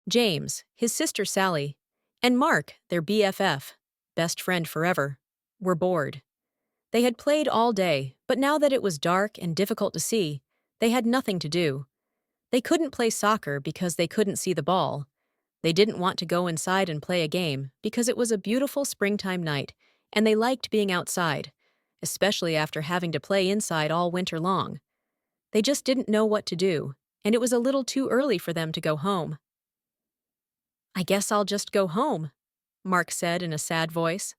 James, his sister Sally, and Mark, their BFF, best friend forever, were bored. They had played all day, but now that it was dark and difficult to see, they had nothing to do. They couldn't play soccer because they couldn't see the ball. They didn't want to go inside and play a game because it was a beautiful springtime night, and they liked being outside, especially after having to play inside all winter long. They just didn't know what to do, and it was a little too early for them to go home. "I guess I'll just go home," Mark said in a sad voice.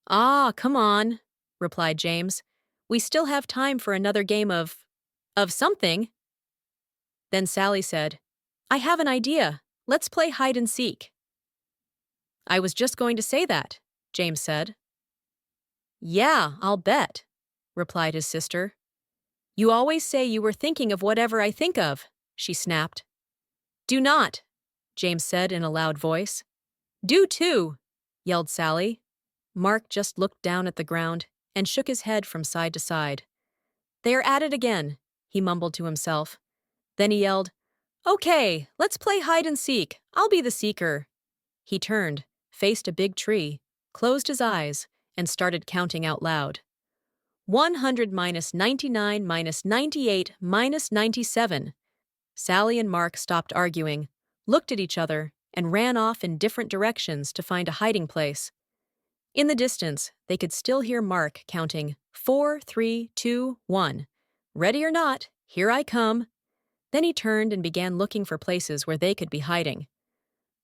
"Ah, come on," replied James. "We still have time for another game of something." Then Sally said, "I have an idea. Let's play hide and seek." "I was just going to say that," James said. "Yeah, I'll bet," replied his sister. "You always say you were thinking of whatever I think of," she snapped. "Do not," James said in a loud voice. "Do too," yelled Sally. Mark just looked down at the ground and shook his head from side to side. "They are at it again," he mumbled to himself. Then he yelled, "Okay, let's play hide and seek. I'll be the seeker." He turned, faced a big tree, closed his eyes, and started counting out loud. 100 minus 99 minus 98 minus 97. Sally and Mark stopped arguing, looked at each other, and ran off in different directions to find a hiding place. In the distance, they could still hear Mark counting 4, 3, 2, 1. "Ready or not, here I come." Then he turned and began looking for places where they could be hiding.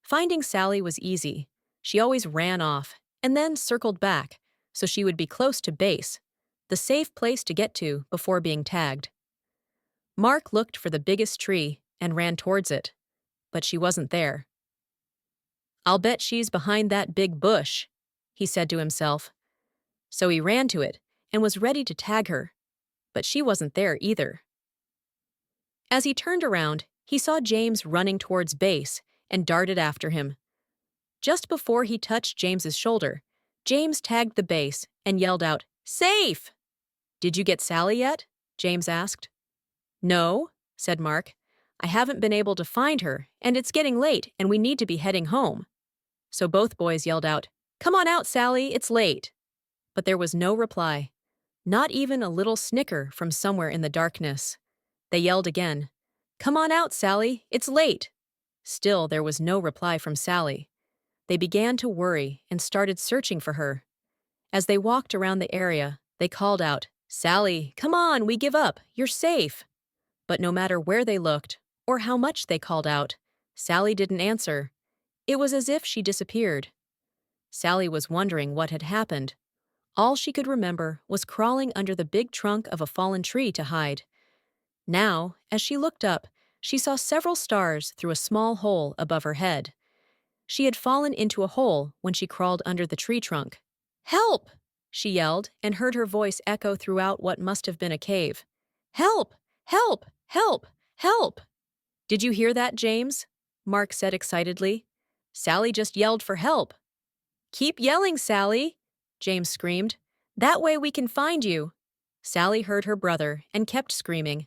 Finding Sally was easy. She always ran off and then circled back, so she would be close to base, the safe place to get to before being tagged. Mark looked for the biggest tree and ran towards it, but she wasn't there. "I'll bet she's behind that big bush," he said to himself. So he ran to it and was ready to tag her, but she wasn't there either. As he turned around, he saw James running towards base and darted after him. Just before he touched James's shoulder, James tagged the base and yelled out, "Safe!" "Did you get Sally yet?" James asked. "No," said Mark. "I haven't been able to find her, and it's getting late and we need to be heading home." So both boys yelled out, "Come on out, Sally, it's late." But there was no reply, not even a little snicker from somewhere in the darkness. They yelled again, "Come on out, Sally, it's late." Still, there was no reply from Sally. They began to worry and started searching for her. As they walked around the area, they called out, "Sally, come on, we give up, you're safe." But no matter where they looked, or how much they called out, Sally didn't answer. It was as if she disappeared. Sally was wondering what had happened. All she could remember was crawling under the big trunk of a fallen tree to hide. Now, as she looked up, she saw several stars through a small hole above her head. She had fallen into a hole when she crawled under the tree trunk. "Help!" she yelled and heard her voice echo throughout what must have been a cave. "Help! Help! Help! Help!" "Did you hear that, James?" Mark said excitedly. "Sally just yelled for help." "Keep yelling, Sally!" James screamed. "That way we can find you." Sally heard her brother and kept screaming.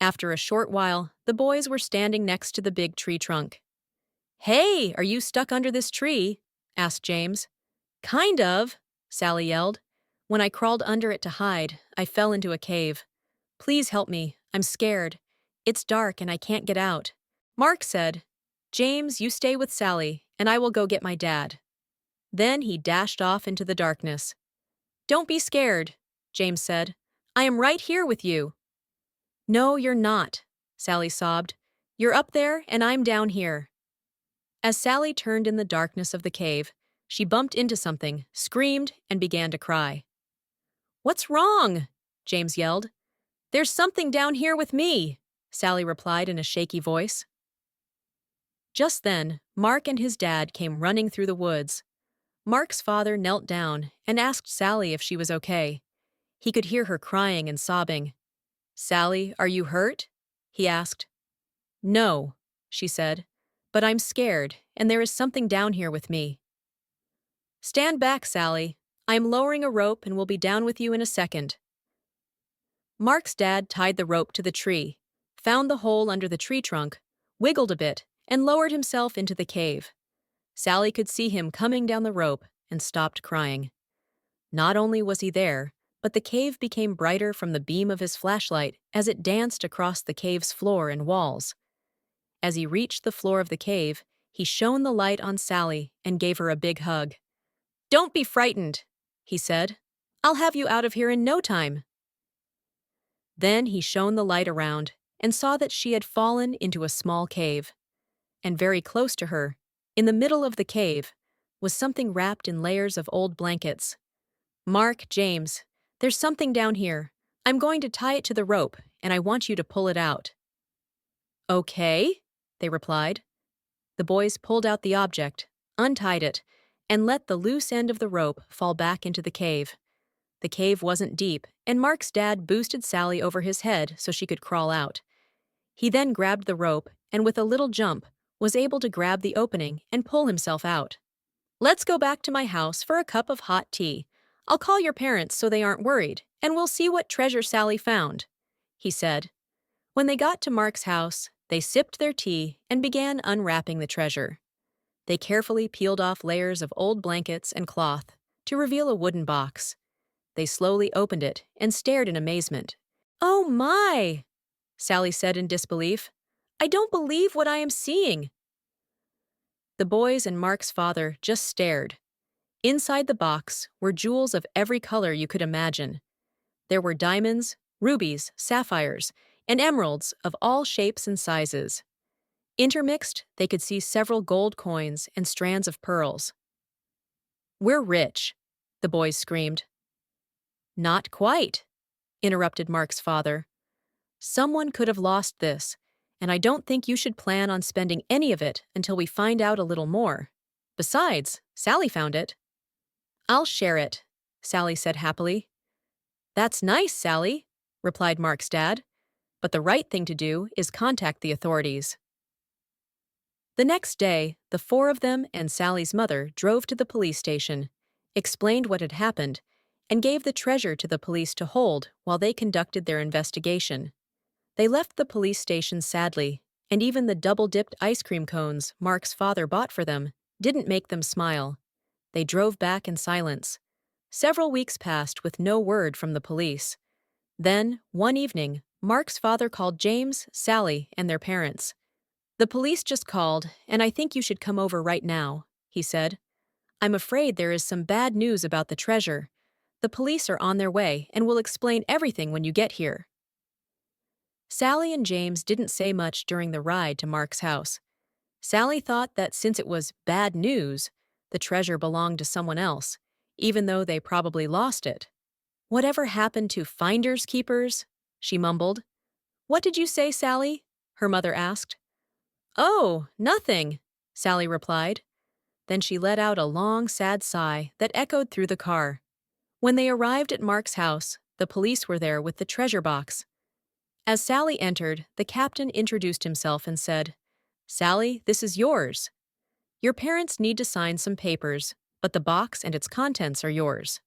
After a short while, the boys were standing next to the big tree trunk. "Hey, are you stuck under this tree?" asked James. "Kind of," Sally yelled. "When I crawled under it to hide, I fell into a cave. Please help me, I'm scared. It's dark and I can't get out." Mark said, "James, you stay with Sally, and I will go get my dad." Then he dashed off into the darkness. "Don't be scared," James said. "I am right here with you." "No, you're not," Sally sobbed. "You're up there and I'm down here." As Sally turned in the darkness of the cave, she bumped into something, screamed, and began to cry. "What's wrong?" James yelled. "There's something down here with me," Sally replied in a shaky voice. Just then, Mark and his dad came running through the woods. Mark's father knelt down and asked Sally if she was okay. He could hear her crying and sobbing. "Sally, are you hurt?" he asked. "No," she said, "but I'm scared, and there is something down here with me." "Stand back, Sally. I am lowering a rope and will be down with you in a second." Mark's dad tied the rope to the tree, found the hole under the tree trunk, wiggled a bit, and lowered himself into the cave. Sally could see him coming down the rope and stopped crying. Not only was he there, but the cave became brighter from the beam of his flashlight as it danced across the cave's floor and walls. As he reached the floor of the cave, he shone the light on Sally and gave her a big hug. "Don't be frightened," he said. "I'll have you out of here in no time." Then he shone the light around and saw that she had fallen into a small cave. And very close to her, in the middle of the cave, was something wrapped in layers of old blankets. "Mark, James, there's something down here. I'm going to tie it to the rope, and I want you to pull it out." "Okay," they replied. The boys pulled out the object, untied it, and let the loose end of the rope fall back into the cave. The cave wasn't deep, and Mark's dad boosted Sally over his head so she could crawl out. He then grabbed the rope and, with a little jump, was able to grab the opening and pull himself out. "Let's go back to my house for a cup of hot tea. I'll call your parents so they aren't worried, and we'll see what treasure Sally found," he said. When they got to Mark's house, they sipped their tea and began unwrapping the treasure. They carefully peeled off layers of old blankets and cloth to reveal a wooden box. They slowly opened it and stared in amazement. "Oh my!" Sally said in disbelief. "I don't believe what I am seeing." The boys and Mark's father just stared. Inside the box were jewels of every color you could imagine. There were diamonds, rubies, sapphires, and emeralds of all shapes and sizes. Intermixed, they could see several gold coins and strands of pearls. "We're rich," the boys screamed. "Not quite," interrupted Mark's father. "Someone could have lost this, and I don't think you should plan on spending any of it until we find out a little more. Besides, Sally found it." "I'll share it," Sally said happily. "That's nice, Sally," replied Mark's dad. "But the right thing to do is contact the authorities." The next day, the four of them and Sally's mother drove to the police station, explained what had happened, and gave the treasure to the police to hold while they conducted their investigation. They left the police station sadly, and even the double-dipped ice cream cones Mark's father bought for them didn't make them smile. They drove back in silence. Several weeks passed with no word from the police. Then, one evening, Mark's father called James, Sally, and their parents. "The police just called, and I think you should come over right now," he said. "I'm afraid there is some bad news about the treasure. The police are on their way and will explain everything when you get here." Sally and James didn't say much during the ride to Mark's house. Sally thought that since it was bad news, the treasure belonged to someone else, even though they probably lost it. "Whatever happened to finders keepers?" she mumbled. "What did you say, Sally?" her mother asked. "Oh, nothing," Sally replied. Then she let out a long, sad sigh that echoed through the car. When they arrived at Mark's house, the police were there with the treasure box. As Sally entered, the captain introduced himself and said, "Sally, this is yours. Your parents need to sign some papers, but the box and its contents are yours."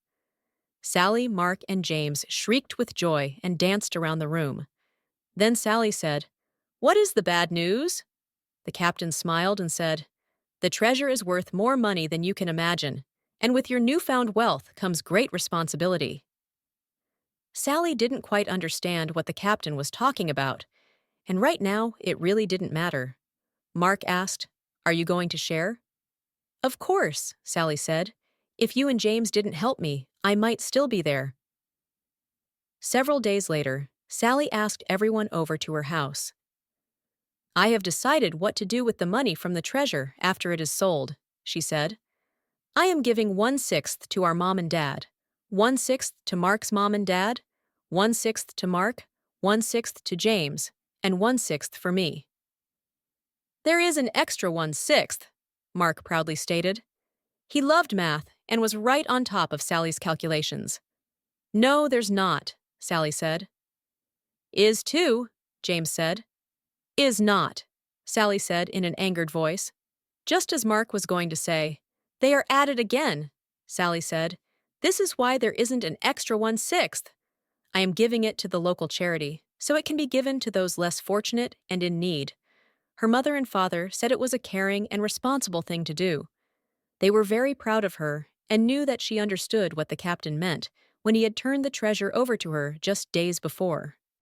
Sally, Mark, and James shrieked with joy and danced around the room. Then Sally said, "What is the bad news?" The captain smiled and said, "The treasure is worth more money than you can imagine, and with your newfound wealth comes great responsibility." Sally didn't quite understand what the captain was talking about, and right now it really didn't matter. Mark asked, "Are you going to share?" "Of course," Sally said. "If you and James didn't help me, I might still be there." Several days later, Sally asked everyone over to her house. "I have decided what to do with the money from the treasure after it is sold," she said. "I am giving 1/6 to our mom and dad, 1/6 to Mark's mom and dad, 1/6 to Mark, 1/6 to James, and 1/6 for me." "There is an extra 1/6, Mark proudly stated. He loved math and was right on top of Sally's calculations. "No, there's not," Sally said. "Is too," James said. "Is not," Sally said in an angered voice. Just as Mark was going to say, "They are at it again," Sally said, "This is why there isn't an extra 1/6. I am giving it to the local charity, so it can be given to those less fortunate and in need. Her mother and father said it was a caring and responsible thing to do. They were very proud of her and knew that she understood what the captain meant when he had turned the treasure over to her just days before.